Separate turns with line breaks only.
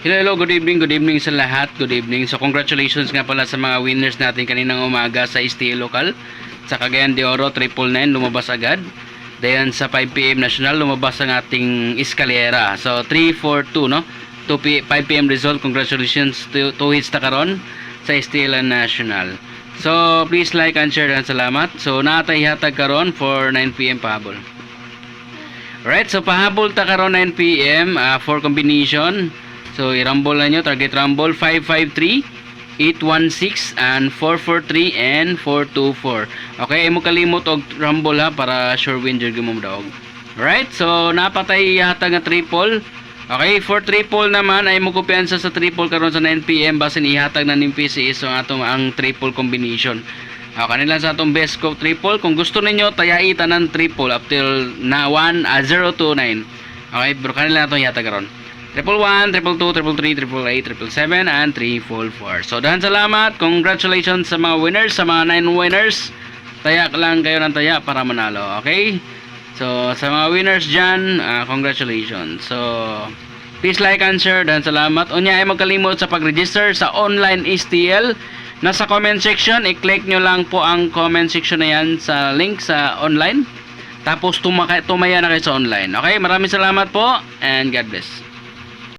Hello, good evening sa lahat, good evening. So congratulations nga pala sa mga winners natin kaninang umaga sa STA Local. Sa Cagayan de Oro, 999 lumabas agad. Then sa 5pm National, lumabas ang ating Escalera. So 342, no? 5pm result, congratulations to hits ta karon sa STA National. So please like and share and salamat. So natay hatag karon for 9pm pahabol. Alright, so pahabol ta karon 9pm for combination. So, i-rumble na nyo. Target rumble 553, 816, and 443, and 424. Okay, mo kalimot og rumble ha, para sure win dyan mo daog. Alright, so napatay yata nga triple. Okay, for triple naman, ay mo kumpiyansa sa triple karon sa 9pm. Basin ihatag na ng PCS so atong ang triple combination. Kanila sa atong best scope triple. Kung gusto ninyo, tayai tanan triple up till na 029. Okay, pero kanila na itong yata karon. 111, 222, 333, 888, 777, and 344. So, dahan salamat. Congratulations sa mga winners, sa mga 9 winners. Tayak lang kayo ng tayak para manalo. Okay? So, sa mga winners dyan, congratulations. So, please like and share. Dahan salamat. Unya ay magkalimot sa pag-register sa online STL. Nasa comment section, i-click nyo lang po ang comment section na yan sa link sa online. Tapos tumaya na kayo sa online. Okay? Maraming salamat po and God bless.